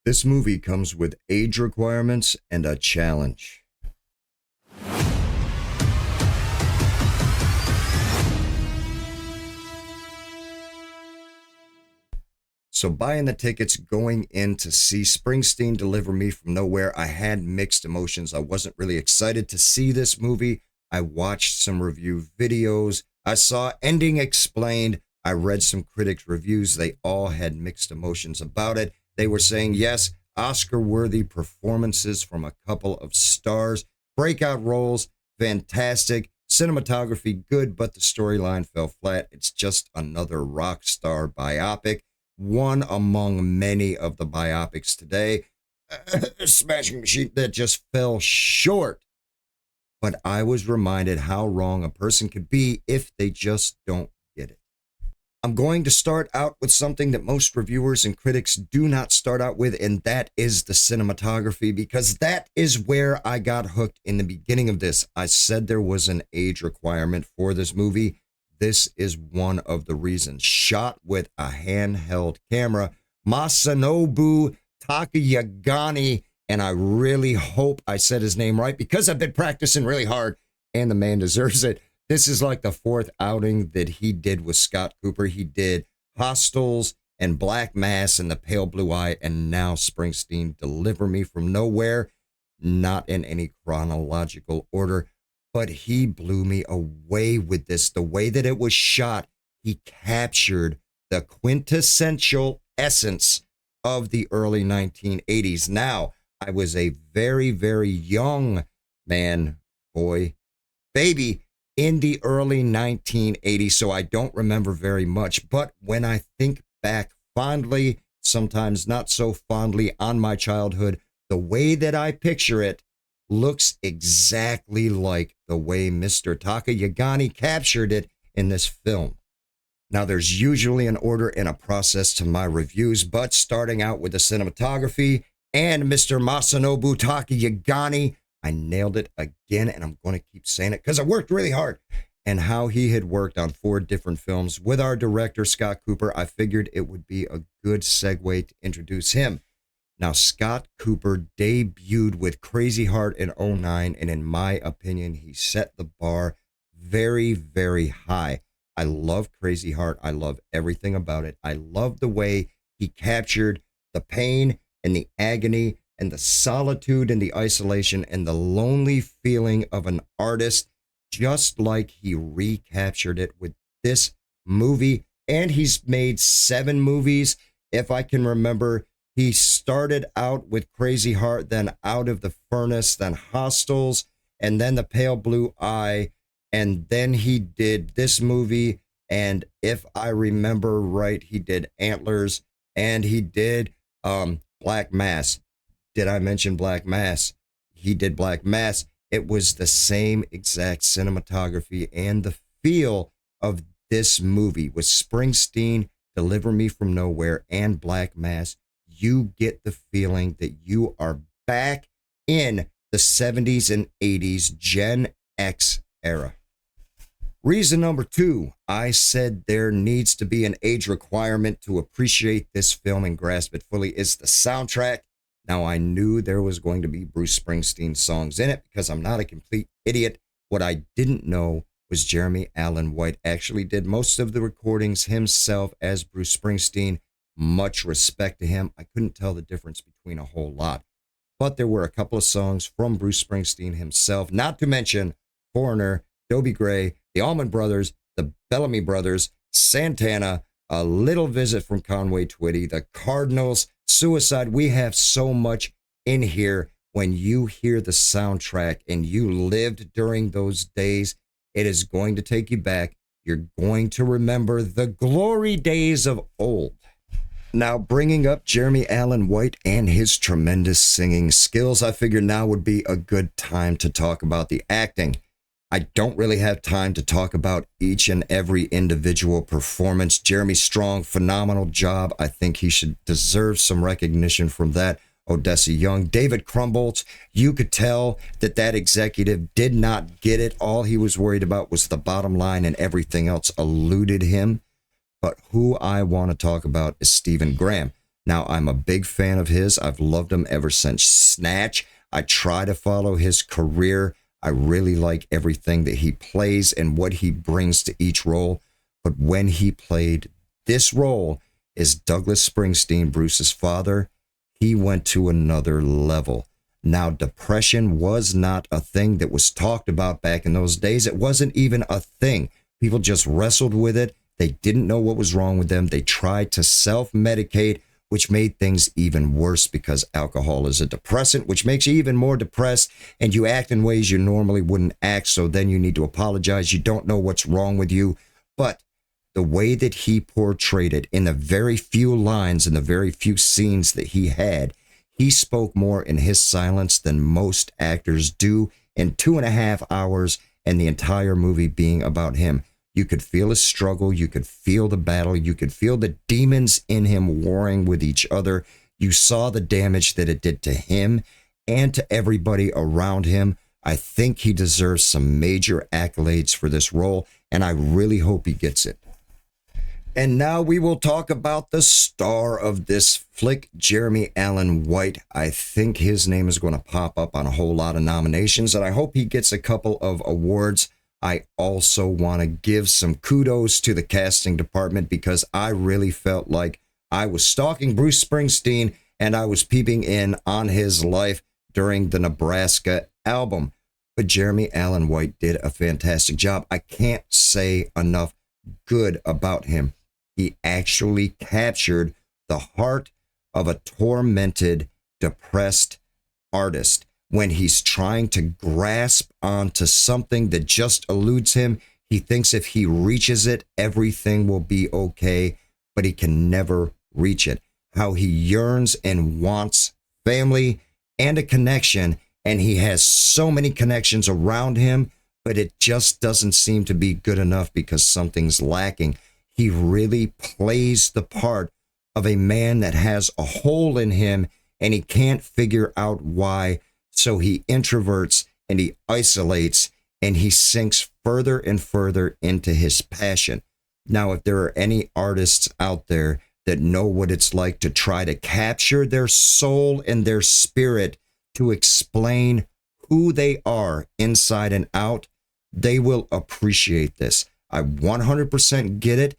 This movie comes with age requirements and a challenge. So buying the tickets, going in to see Springsteen deliver me from nowhere, I had mixed emotions. I wasn't really excited to see this movie. I watched some review videos. I saw ending explained. I read some critics' reviews. They all had mixed emotions about it. They were saying, yes, Oscar-worthy performances from a couple of stars, breakout roles, fantastic, cinematography good, but the storyline fell flat. It's just another rock star biopic, one among many of the biopics today. Smashing Machine that just fell short. But I was reminded how wrong a person could be if they just don't get it. I'm going to start out with something that most reviewers and critics do not start out with, and that is the cinematography, because that is where I got hooked in the beginning of this. I said there was an age requirement for this movie. This is one of the reasons. Shot with a handheld camera, Masanobu Takayagani, and I really hope I said his name right because I've been practicing really hard, and the man deserves it. This is like the fourth outing that he did with Scott Cooper. He did Hostels and Black Mass and The Pale Blue Eye, and now Springsteen, Deliver Me From Nowhere, not in any chronological order, but he blew me away with this. The way that it was shot, he captured the quintessential essence of the early 1980s. Now, I was a very, very young man, boy, baby, in the early 1980s, so I don't remember very much. But when I think back fondly, sometimes not so fondly, on my childhood, the way that I picture it looks exactly like the way Mr. Takayagani captured it in this film. Now, there's usually an order and a process to my reviews, but starting out with the cinematography and Mr. Masanobu Takayagani, I nailed it again, and I'm going to keep saying it because I worked really hard. And how he had worked on 4 different films with our director, Scott Cooper, I figured it would be a good segue to introduce him. Now, Scott Cooper debuted with Crazy Heart in 2009, and in my opinion, he set the bar very, very high. I love Crazy Heart. I love everything about it. I love the way he captured the pain and the agony and the solitude and the isolation and the lonely feeling of an artist, just like he recaptured it with this movie. And he's made 7 movies, if I can remember. He started out with Crazy Heart, then Out of the Furnace, then Hostels, and then The Pale Blue Eye, and then he did this movie, and if I remember right, he did Antlers, and he did Black Mass. Did I mention Black Mass? He did Black Mass. It was the same exact cinematography and the feel of this movie with Springsteen, Deliver Me From Nowhere, and Black Mass. You get the feeling that you are back in the 70s and 80s Gen X era. Reason number 2, I said there needs to be an age requirement to appreciate this film and grasp it fully, is the soundtrack. Now, I knew there was going to be Bruce Springsteen songs in it because I'm not a complete idiot. What I didn't know was Jeremy Allen White actually did most of the recordings himself as Bruce Springsteen. Much respect to him. I couldn't tell the difference between a whole lot. But there were a couple of songs from Bruce Springsteen himself, not to mention Foreigner, Dobie Gray, the Allman Brothers, the Bellamy Brothers, Santana, A Little Visit from Conway Twitty, the Cardinals, Suicide. We have so much in here. When you hear the soundtrack and you lived during those days, it is going to take you back. You're going to remember the glory days of old. Now, bringing up Jeremy Allen White and his tremendous singing skills, I figured now would be a good time to talk about the acting. I don't really have time to talk about each and every individual performance. Jeremy Strong, phenomenal job. I think he should deserve some recognition from that. Odessa Young, David Krumboltz, you could tell that that executive did not get it. All he was worried about was the bottom line, and everything else eluded him. But who I want to talk about is Stephen Graham. Now, I'm a big fan of his. I've loved him ever since Snatch. I try to follow his career. I really like everything that he plays and what he brings to each role. But when he played this role as Douglas Springsteen, Bruce's father, he went to another level. Now, depression was not a thing that was talked about back in those days. It wasn't even a thing. People just wrestled with it. They didn't know what was wrong with them. They tried to self-medicate, which made things even worse because alcohol is a depressant, which makes you even more depressed, and you act in ways you normally wouldn't act, so then you need to apologize. You don't know what's wrong with you. But the way that he portrayed it in the very few lines and the very few scenes that he had, he spoke more in his silence than most actors do in 2.5 hours, and the entire movie being about him. You could feel his struggle. You could feel the battle. You could feel the demons in him warring with each other. You saw the damage that it did to him and to everybody around him. I think he deserves some major accolades for this role, and I really hope he gets it. And now we will talk about the star of this flick, Jeremy Allen White. I think his name is going to pop up on a whole lot of nominations, and I hope he gets a couple of awards. I also want to give some kudos to the casting department because I really felt like I was stalking Bruce Springsteen and I was peeping in on his life during the Nebraska album. But Jeremy Allen White did a fantastic job. I can't say enough good about him. He actually captured the heart of a tormented, depressed artist. When he's trying to grasp onto something that just eludes him, he thinks if he reaches it, everything will be okay, but he can never reach it. How he yearns and wants family and a connection, and he has so many connections around him, but it just doesn't seem to be good enough because something's lacking. He really plays the part of a man that has a hole in him and he can't figure out why. So he introverts and he isolates and he sinks further and further into his passion. Now, if there are any artists out there that know what it's like to try to capture their soul and their spirit to explain who they are inside and out, they will appreciate this. I 100% get it.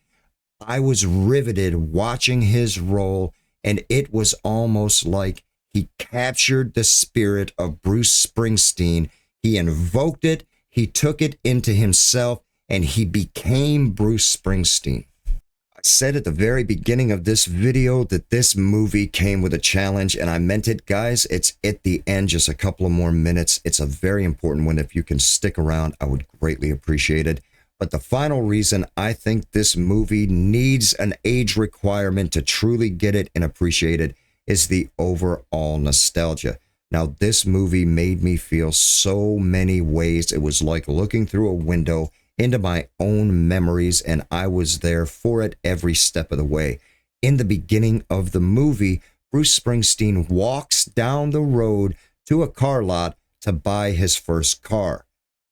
I was riveted watching his role, and it was almost like he captured the spirit of Bruce Springsteen. He invoked it, he took it into himself, and he became Bruce Springsteen. I said at the very beginning of this video that this movie came with a challenge, and I meant it, guys. It's at the end, just a couple of more minutes. It's a very important one. If you can stick around, I would greatly appreciate it. But the final reason I think this movie needs an age requirement to truly get it and appreciate it is the overall nostalgia. Now, this movie made me feel so many ways. It was like looking through a window into my own memories, and I was there for it every step of the way. In the beginning of the movie, Bruce Springsteen walks down the road to a car lot to buy his first car.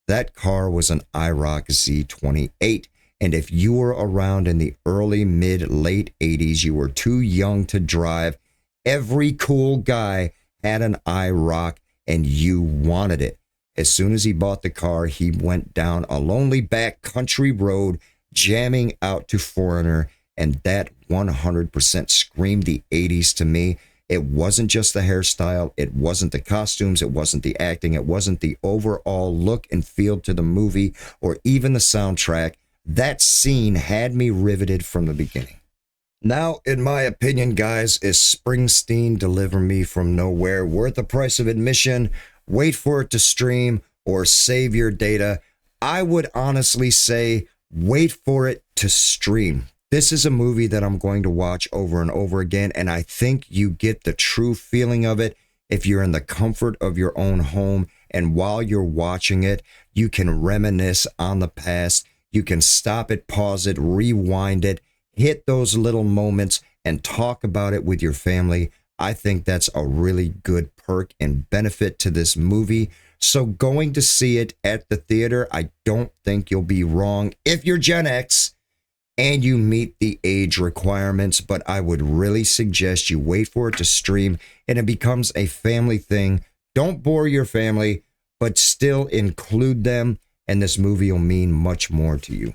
That car was an IROC Z28. And if you were around in the early, mid, late 80s, you were too young to drive. Every cool guy had an IROC and you wanted it. As soon as he bought the car, he went down a lonely back country road, jamming out to Foreigner. And that 100% screamed the 80s to me. It wasn't just the hairstyle. It wasn't the costumes. It wasn't the acting. It wasn't the overall look and feel to the movie or even the soundtrack. That scene had me riveted from the beginning. Now, in my opinion, guys, is Springsteen Deliver Me From Nowhere worth the price of admission? Wait for it to stream or save your data? I would honestly say wait for it to stream. This is a movie that I'm going to watch over and over again, and I think you get the true feeling of it if you're in the comfort of your own home, and while you're watching it, you can reminisce on the past. You can stop it, pause it, rewind it, hit those little moments, and talk about it with your family. I think that's a really good perk and benefit to this movie. So going to see it at the theater, I don't think you'll be wrong if you're Gen X. and you meet the age requirements, but I would really suggest you wait for it to stream and it becomes a family thing. Don't bore your family, but still include them, and this movie will mean much more to you.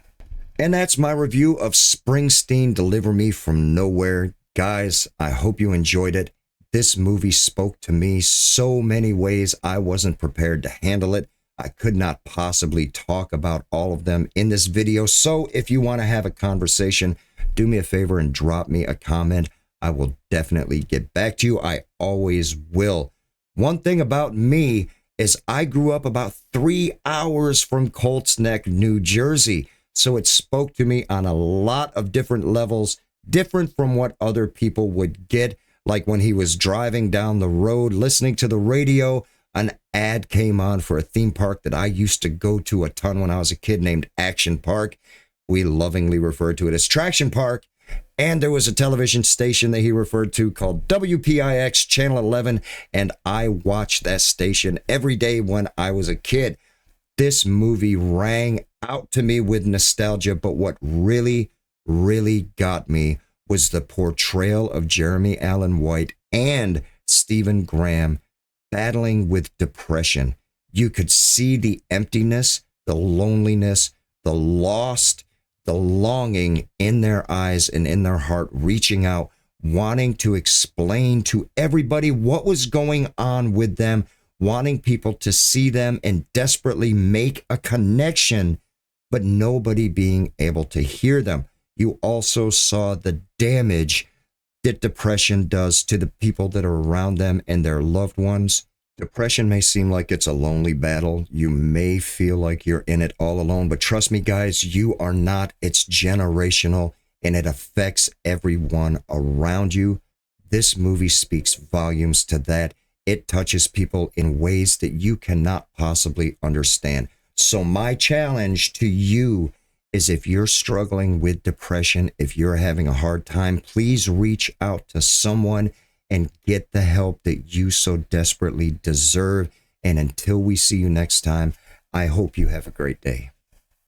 And that's my review of Springsteen, Deliver Me From Nowhere. Guys, I hope you enjoyed it. This movie spoke to me so many ways I wasn't prepared to handle it. I could not possibly talk about all of them in this video. So if you want to have a conversation, do me a favor and drop me a comment. I will definitely get back to you. I always will. One thing about me is I grew up about 3 hours from Colts Neck, New Jersey. So it spoke to me on a lot of different levels, different from what other people would get. Like when he was driving down the road, listening to the radio, an ad came on for a theme park that I used to go to a ton when I was a kid named Action Park. We lovingly referred to it as Traction Park. And there was a television station that he referred to called WPIX Channel 11. And I watched that station every day when I was a kid. This movie rang out to me with nostalgia. But what really, really got me was the portrayal of Jeremy Allen White and Stephen Graham battling with depression. You could see the emptiness, the loneliness, the lost, the longing in their eyes and in their heart, reaching out, wanting to explain to everybody what was going on with them, wanting people to see them and desperately make a connection, but nobody being able to hear them. You also saw the damage that depression does to the people that are around them and their loved ones. Depression may seem like it's a lonely battle. You may feel like you're in it all alone, but trust me, guys, you are not. It's generational and it affects everyone around you. This movie speaks volumes to that. It touches people in ways that you cannot possibly understand. So my challenge to you is, if you're struggling with depression, if you're having a hard time, please reach out to someone and get the help that you so desperately deserve. And until we see you next time, I hope you have a great day.